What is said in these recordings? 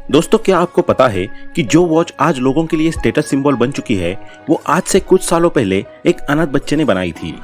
दोस्तों, क्या आपको पता है कि जो वॉच आज लोगों के लिए स्टेटस सिंबल बन चुकी है, वो आज से कुछ सालों पहले एक अनाथ बच्चे ने बनाई थी।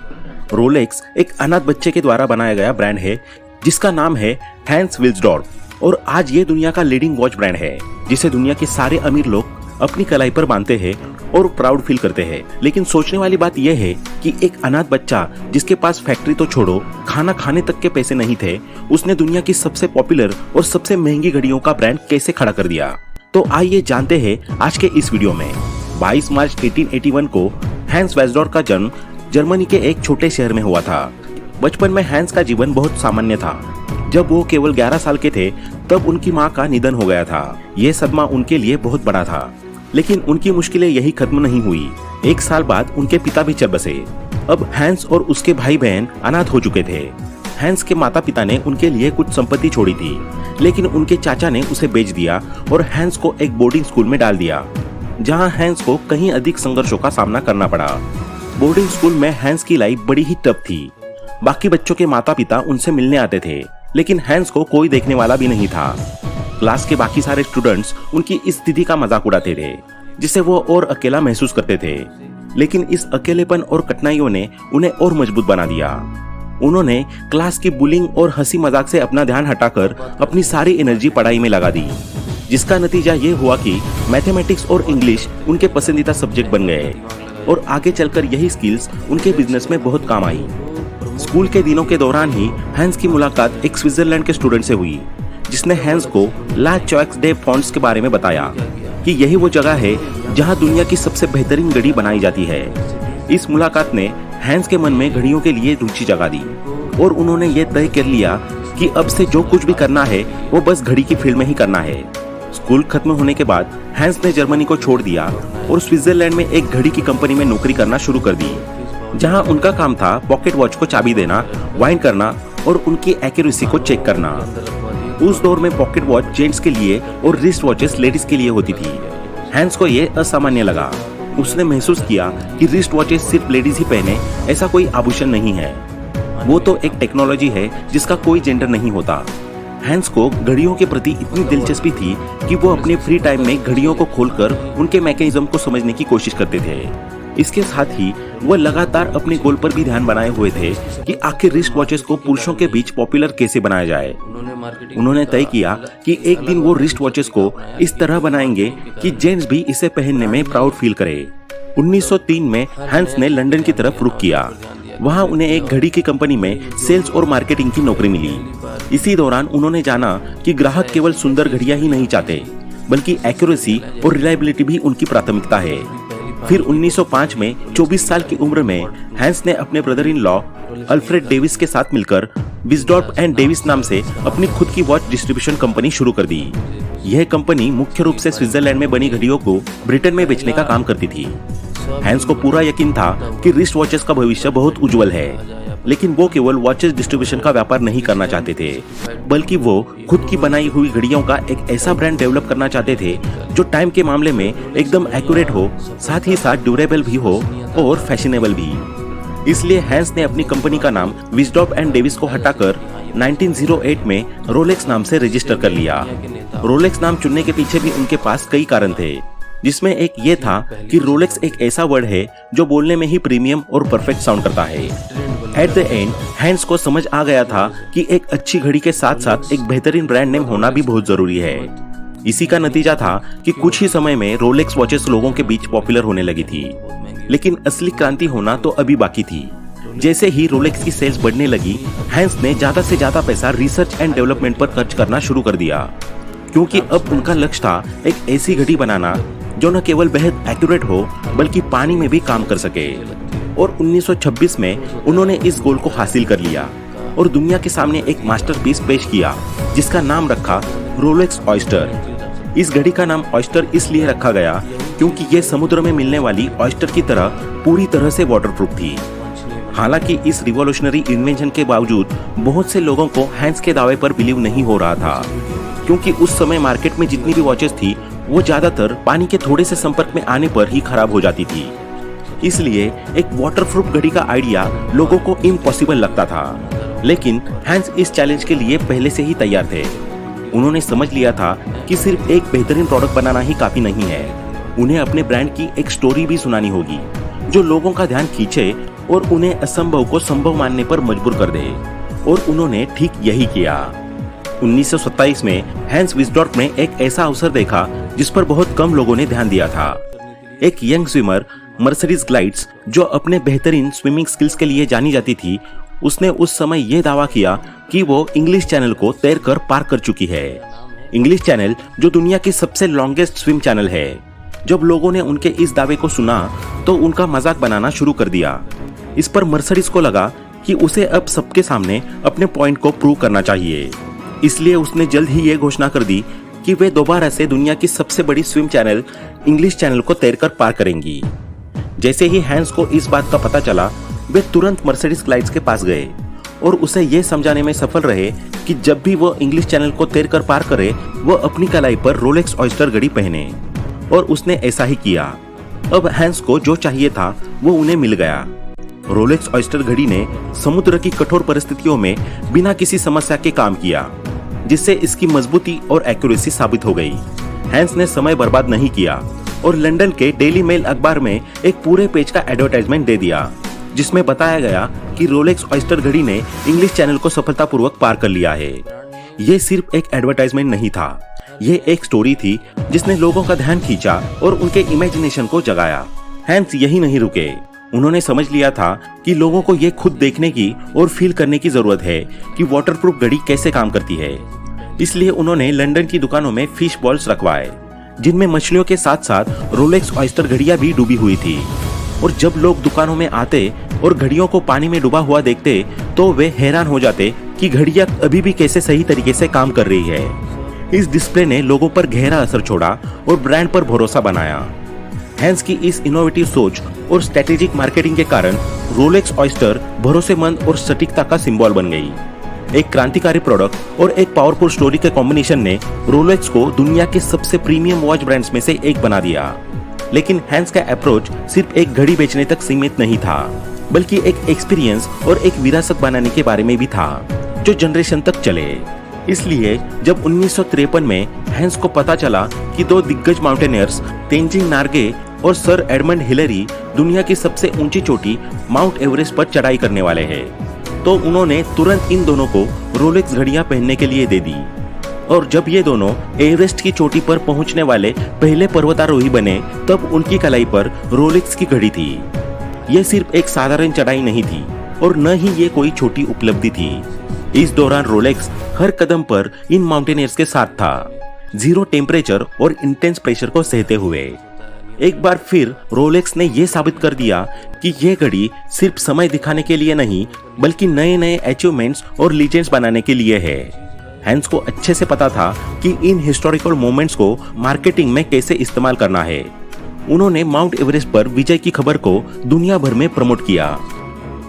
रोलेक्स एक अनाथ बच्चे के द्वारा बनाया गया ब्रांड है जिसका नाम है हैंस विल्सडॉर्फ, और आज ये दुनिया का लीडिंग वॉच ब्रांड है जिसे दुनिया के सारे अमीर लोग अपनी कलाई पर बांधते हैं और प्राउड फील करते हैं। लेकिन सोचने वाली बात यह है कि एक अनाथ बच्चा जिसके पास फैक्ट्री तो छोड़ो, खाना खाने तक के पैसे नहीं थे, उसने दुनिया की सबसे पॉपुलर और सबसे महंगी घड़ियों का ब्रांड कैसे खड़ा कर दिया। तो आइए जानते हैं आज के इस वीडियो में। 22 मार्च 1881 को हैंस विल्सडॉर्फ का जन्म जर्मनी के एक छोटे शहर में हुआ था। बचपन में हैंस का जीवन बहुत सामान्य था। जब वो केवल 11 साल के थे तब उनकी मां का निधन हो गया था। ये सदमा उनके लिए बहुत बड़ा था, लेकिन उनकी मुश्किलें यही खत्म नहीं हुई। 1 साल बाद उनके पिता भी चल बसे। अब हैंस और उसके भाई बहन अनाथ हो चुके थे। हैंस के माता पिता ने उनके लिए कुछ संपत्ति छोड़ी थी, लेकिन उनके चाचा ने उसे बेच दिया और हैंस को एक बोर्डिंग स्कूल में डाल दिया, जहां हैंस को कहीं अधिक संघर्षों का सामना करना पड़ा। बोर्डिंग स्कूल में हैंस की लाइफ बड़ी ही टफ थी। बाकी बच्चों के माता पिता उनसे मिलने आते थे, लेकिन हैंस को कोई देखने वाला भी नहीं था। क्लास के बाकी सारे स्टूडेंट्स उनकी इस स्थिति का मजाक उड़ाते थे, जिससे वो और अकेला महसूस करते थे। लेकिन इस अकेलेपन और कठिनाइयों ने उन्हें और मजबूत बना दिया। उन्होंने क्लास की बुलिंग और हंसी मजाक से अपना ध्यान हटाकर अपनी सारी एनर्जी पढ़ाई में लगा दी, जिसका नतीजा ये हुआ कि मैथमेटिक्स और इंग्लिश उनके पसंदीदा सब्जेक्ट बन गए और आगे चलकर यही स्किल्स उनके बिजनेस में बहुत काम आई। स्कूल के दिनों के दौरान ही हैंस की मुलाकात एक स्विट्जरलैंड के स्टूडेंट से हुई, जिसने हैंस को ला चॉक्स डे फॉन्ट्स के बारे में बताया कि यही वो जगह है जहां दुनिया की सबसे बेहतरीन घड़ी बनाई जाती है। इस मुलाकात ने हैंस के मन में घड़ियों के लिए रुचि जगा दी और उन्होंने ये तय कर लिया कि अब से जो कुछ भी करना है वो बस घड़ी की फील्ड में ही करना है। स्कूल खत्म होने के बाद हैंस ने जर्मनी को छोड़ दिया और स्विट्जरलैंड में एक घड़ी की कंपनी में नौकरी करना शुरू कर दी, जहां उनका काम था पॉकेट वॉच को चाबी देना, वाइंड करना और उनकी एक्यूरेसी को चेक करना। उस दौर में पॉकेट वॉच जेंट्स के लिए और रिस्ट वॉचेस लेडीज के लिए होती थी। हैंस को ये असामान्य लगा। उसने महसूस किया कि रिस्ट वॉचेस सिर्फ लेडीज ही पहने, ऐसा कोई आभूषण नहीं है। वो तो एक टेक्नोलॉजी है जिसका कोई जेंडर नहीं होता। हैंस को घड़ियों के प्रति इतनी दिलचस्पी थी कि वो अपने फ्री टाइम में घड़ियों को खोलकर उनके मैकेनिज्म को समझने की कोशिश करते थे। इसके साथ ही वह लगातार अपने गोल पर भी ध्यान बनाए हुए थे कि आखिर रिस्ट वॉचेस को पुरुषों के बीच पॉपुलर कैसे बनाया जाए। उन्होंने तय किया कि एक दिन वो रिस्ट वॉचेस को इस तरह बनाएंगे कि जेंट्स भी इसे पहनने में प्राउड फील करे। 1903 में हैंस ने लंदन की तरफ रुख किया। वहां उन्हें एक घड़ी की कंपनी में सेल्स और मार्केटिंग की नौकरी मिली। इसी दौरान उन्होंने जाना कि ग्राहक केवल सुंदर घड़ियां ही नहीं चाहते, बल्कि एक्यूरेसी और रिलायबिलिटी भी उनकी प्राथमिकता है। फिर 1905 में 24 साल की उम्र में हैंस ने अपने brother in law Alfred Davis के साथ मिलकर विल्सडॉर्फ एंड डेविस नाम से अपनी खुद की वॉच डिस्ट्रीब्यूशन कंपनी शुरू कर दी। यह कंपनी मुख्य रूप से स्विट्जरलैंड में बनी घड़ियों को ब्रिटेन में बेचने का काम करती थी। हैंस को पूरा यकीन था कि रिस्ट वॉचेस का भविष्य बहुत उज्जवल है, लेकिन वो केवल वॉचेस डिस्ट्रीब्यूशन का व्यापार नहीं करना चाहते थे, बल्कि वो खुद की बनाई हुई घड़ियों का एक ऐसा ब्रांड डेवलप करना चाहते थे जो टाइम के मामले में एकदम एक्यूरेट हो, साथ ही साथ ड्यूरेबल भी हो और फैशनेबल भी। इसलिए हैंस ने अपनी कंपनी का नाम विल्सडॉर्फ एंड डेविस को हटाकर 1908 में रोलेक्स नाम से रजिस्टर कर लिया। रोलेक्स नाम चुनने के पीछे भी उनके पास कई कारण थे, जिसमें एक ये था कि रोलेक्स एक ऐसा वर्ड है जो बोलने में ही प्रीमियम और परफेक्ट साउंड करता है। एट द एंड हैंस को समझ आ गया था कि एक अच्छी घड़ी के साथ साथ एक बेहतरीन ब्रांड नेम होना भी बहुत जरूरी है। इसी का नतीजा था कि कुछ ही समय में रोलेक्स वॉचेस लोगों के बीच पॉपुलर होने लगी थी, लेकिन असली क्रांति होना तो अभी बाकी थी। जैसे ही रोलेक्स की सेल्स बढ़ने लगी, हैंस ने ज्यादा से ज्यादा पैसा रिसर्च एंड डेवलपमेंट पर खर्च करना शुरू कर दिया, क्योंकि अब उनका लक्ष्य था एक ऐसी घड़ी बनाना जो न केवल बेहद एक्यूरेट हो, बल्कि पानी में भी काम कर सके। और 1926 में उन्होंने इस गोल को हासिल कर लिया और दुनिया के सामने एक मास्टरपीस पेश किया, जिसका नाम रखा रोलेक्स ऑयस्टर। इस घड़ी का नाम ऑयस्टर इसलिए रखा गया क्योंकि यह समुद्र में मिलने वाली ऑयस्टर की तरह पूरी तरह से वाटरप्रूफ थी। हालांकि इस रिवॉल्यूशनरी इन्वेंशन के बावजूद बहुत से लोगों को हैंस के दावे पर बिलीव नहीं हो रहा था, क्योंकि उस समय मार्केट में जितनी भी वॉचेस थी वो ज्यादातर पानी के थोड़े से संपर्क में आने पर ही खराब हो जाती थी। इसलिए एक वाटरप्रूफ घड़ी का आइडिया लोगों को इम्पॉसिबल लगता था, लेकिन हैंस इस चैलेंज के लिए पहले से ही तैयार थे। उन्होंने समझ लिया था कि सिर्फ एक बेहतरीन प्रोडक्ट बनाना ही काफी नहीं है, उन्हें अपने ब्रांड की एक स्टोरी भी सुनानी होगी जो लोगों का ध्यान खींचे और उन्हें असंभव को संभव मानने पर मजबूर कर दे। और उन्होंने ठीक यही किया। 1927 में हैंस विस्डॉर्फ ने एक ऐसा अवसर देखा जिस पर बहुत कम लोगों ने ध्यान दिया था। एक यंग स्विमर मर्सिडीज ग्लाइड्स, जो अपने बेहतरीन स्विमिंग स्किल्स के लिए जानी जाती थी, उसने उस समय यह दावा किया कि वो इंग्लिश चैनल को तैरकर पार कर चुकी है। इंग्लिश चैनल जो दुनिया की सबसे लॉन्गेस्ट स्विम चैनल है। जब लोगों ने उनके इस दावे को सुना तो उनका मजाक बनाना शुरू कर दिया। इस पर मर्सिडीज को लगा कि उसे अब सबके सामने अपने पॉइंट को प्रूव करना चाहिए। इसलिए उसने जल्द ही ये घोषणा कर दी कि वे दोबारा से दुनिया की सबसे बड़ी स्विम चैनल इंग्लिश चैनल को तैरकर पार करेंगी। जैसे ही हैंस को इस बात का पता चला, वे तुरंत मर्सिडीज ग्लाइड्स के पास गए और उसे ये समझाने में सफल रहे कि जब भी वो इंग्लिश चैनल को तैरकर पार करे, वो अपनी कलाई पर रोलेक्स ऑयस्टर घड़ी पहने। और उसने ऐसा ही किया। अब हैंस को जो चाहिए था वो उन्हें मिल गया। रोलेक्स ऑयस्टर घड़ी ने समुद्र की कठोर परिस्थितियों में बिना किसी समस्या के काम किया, जिससे इसकी मजबूती और एक्यूरेसी साबित हो गई। हैंस ने समय बर्बाद नहीं किया और लंदन के डेली मेल अखबार में एक पूरे पेज का एडवर्टाइजमेंट दे दिया, जिसमें बताया गया कि रोलेक्स ऑयस्टर घड़ी ने इंग्लिश चैनल को सफलतापूर्वक पार कर लिया है। ये सिर्फ एक एडवर्टाइजमेंट नहीं था, ये एक स्टोरी थी जिसने लोगों का ध्यान खींचा और उनके इमेजिनेशन को जगाया। हैंस यही नहीं रुके। उन्होंने समझ लिया था कि लोगों को ये खुद देखने की और फील करने की जरूरत है कि वाटरप्रूफ घड़ी कैसे काम करती है। इसलिए उन्होंने लंदन की दुकानों में फिश बॉल्स रखवाए, जिनमें मछलियों के साथ साथ रोलेक्स ऑयस्टर घड़ियां भी डूबी हुई थी। और जब लोग दुकानों में आते और घड़ियों को पानी में डूबा हुआ देखते तो वे हैरान हो जाते कि घड़ियां अभी भी कैसे सही तरीके से काम कर रही है। इस डिस्प्ले ने लोगों पर गहरा असर छोड़ा और ब्रांड पर भरोसा बनाया। हैंस की इस इनोवेटिव सोच और स्ट्रेटेजिक मार्केटिंग के कारण रोलेक्स ऑयस्टर भरोसेमंद और सटीकता का सिंबल बन गई। एक क्रांतिकारी प्रोडक्ट और एक पावरफुल स्टोरी के कॉम्बिनेशन ने रोलेक्स को दुनिया के सबसे प्रीमियम वॉच ब्रांड्स में से एक बना दिया। लेकिन हैंस का अप्रोच सिर्फ एक घड़ी बेचने तक सीमित नहीं था, बल्कि एक एक्सपीरियंस और एक विरासत बनाने के बारे में भी था जो जनरेशन तक चले। इसलिए जब 1953 में हैंस को पता चला कि दो दिग्गज माउंटेनियर्स तेंजिंग नार्गे और सर एडमंड हिलरी दुनिया की सबसे ऊंची चोटी माउंट एवरेस्ट पर चढ़ाई करने वाले हैं, तो उन्होंने तुरंत इन दोनों को रोलेक्स घड़ियां पहनने के लिए दे दी। और जब ये दोनों एवरेस्ट की चोटी पर पहुंचने वाले पहले पर्वतारोही बने, तब उनकी कलाई पर रोलेक्स की घड़ी थी। यह सिर्फ एक साधारण चढ़ाई नहीं थी और न ही ये कोई छोटी उपलब्धि थी। इस दौरान रोलेक्स हर कदम पर इन माउंटेनियर्स के साथ था, जीरो टेम्परेचर और इंटेंस प्रेशर को सहते हुए। एक बार फिर रोलेक्स ने यह साबित कर दिया कि यह घड़ी सिर्फ समय दिखाने के लिए नहीं, बल्कि नए नए अचीवमेंट्स और लीजेंड्स बनाने के लिए है। हैंस को अच्छे से पता था कि इन हिस्टोरिकल मोमेंट्स को मार्केटिंग में कैसे इस्तेमाल करना है। उन्होंने माउंट एवरेस्ट पर विजय की खबर को दुनिया भर में प्रमोट किया।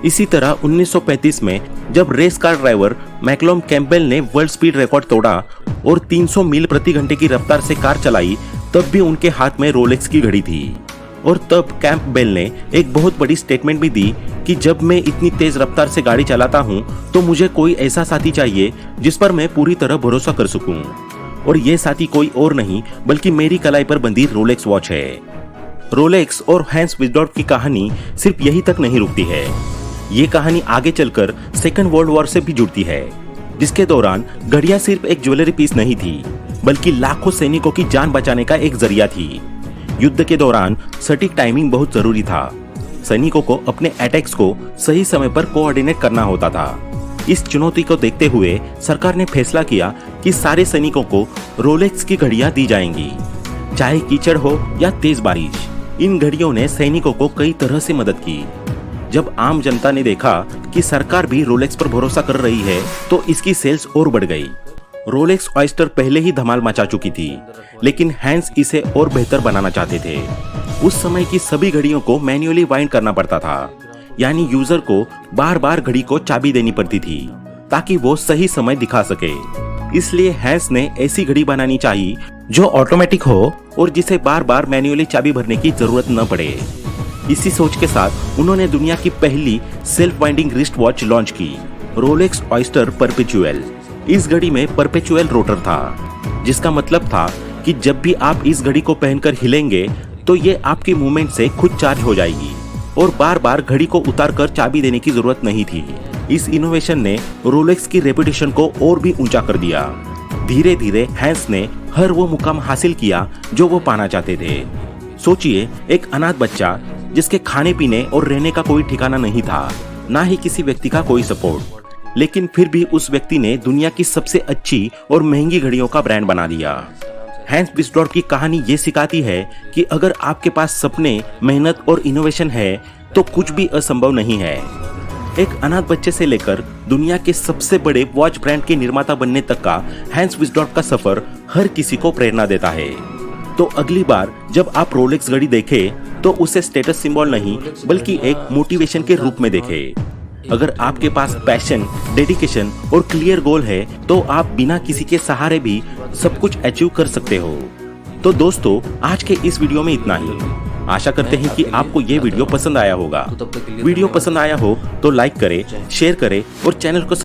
इसी तरह 1935 में जब race car driver Malcolm Campbell ने वर्ल्ड स्पीड रिकॉर्ड तोड़ा और 300 मील प्रति घंटे की रफ्तार से कार चलाई, तब भी उनके हाथ में रोलेक्स की घड़ी थी। और तब कैंपबेल ने एक बहुत बड़ी स्टेटमेंट भी दी कि जब मैं इतनी तेज रफ्तार से गाड़ी चलाता हूं, तो मुझे कोई ऐसा साथी चाहिए जिस पर मैं पूरी तरह भरोसा कर सकूं। और ये साथी कोई और नहीं बल्कि मेरी कलाई पर बंधी रोलेक्स वॉच है। रोलेक्स और हैंस विस्डॉर्फ की कहानी सिर्फ यही तक नहीं रुकती है। ये कहानी आगे चलकर सेकंड वर्ल्ड वॉर से भी जुड़ती है, जिसके दौरान घड़ियां सिर्फ एक ज्वेलरी पीस नहीं थी, बल्कि लाखों सैनिकों की जान बचाने का एक जरिया थी। युद्ध के दौरान सटीक टाइमिंग बहुत जरूरी था। सैनिकों को अपने अटैक्स को सही समय पर कोऑर्डिनेट करना होता था। इस चुनौती को देखते हुए सरकार ने फैसला किया कि सारे सैनिकों को रोलेक्स की घड़ियां दी जाएंगी, चाहे कीचड़ हो या तेज बारिश। इन घड़ियों ने सैनिकों को कई तरह से मदद की। जब आम जनता ने देखा कि सरकार भी रोलेक्स पर भरोसा कर रही है, तो इसकी सेल्स और बढ़ गई। रोलेक्स ऑयस्टर पहले ही धमाल मचा चुकी थी, लेकिन हैंस इसे और बेहतर बनाना चाहते थे। उस समय की सभी घड़ियों को मैन्युअली वाइंड करना पड़ता था, यानी यूजर को बार बार घड़ी को चाबी देनी पड़ती थी ताकि वो सही समय दिखा सके। इसलिए हैंस ने ऐसी घड़ी बनानी चाहिए जो ऑटोमेटिक हो और जिसे बार बार मैन्युअली चाबी भरने की जरूरत न पड़े। इसी सोच के साथ उन्होंने दुनिया की पहली self winding wrist watch launch की, रोलेक्स ऑयस्टर परपेचुअल। इस घड़ी में परपेचुअल रोटर था, जिसका मतलब था कि जब भी आप इस घड़ी को पहनकर हिलेंगे तो ये आपकी मूवमेंट से खुद चार्ज हो जाएगी और बार बार घड़ी को उतार कर चाबी देने की जरूरत नहीं थी। इस इनोवेशन ने रोलेक्स की रेपुटेशन को और भी ऊंचा कर दिया। धीरे धीरे हैंस ने हर वो मुकाम हासिल किया जो वो पाना चाहते थे। सोचिए, एक अनाथ बच्चा जिसके खाने पीने और रहने का कोई ठिकाना नहीं था, ना ही किसी व्यक्ति का कोई सपोर्ट, लेकिन फिर भी उस व्यक्ति ने दुनिया की सबसे अच्छी और महंगी घड़ियों का ब्रांड बना दिया। हैंस विस्डॉर्फ की कहानी ये सिखाती है कि अगर आपके पास सपने, मेहनत और इनोवेशन है तो कुछ भी असंभव नहीं है। एक अनाथ बच्चे से लेकर दुनिया के सबसे बड़े वॉच ब्रांड के निर्माता बनने तक का हैंस विस्डॉर्फ का सफर हर किसी को प्रेरणा देता है। तो अगली बार जब आप रोलेक्स घड़ी देखें तो उसे स्टेटस सिंबल नहीं बल्कि एक मोटिवेशन के रूप में देखें। अगर आपके पास पैशन, डेडिकेशन और क्लियर गोल है तो आप बिना किसी के सहारे भी सब कुछ अचीव कर सकते हो। तो दोस्तों, आज के इस वीडियो में इतना ही। आशा करते हैं कि आपको ये वीडियो पसंद आया होगा। वीडियो पसंद आया हो तो लाइक करें, शेयर करें और चैनल को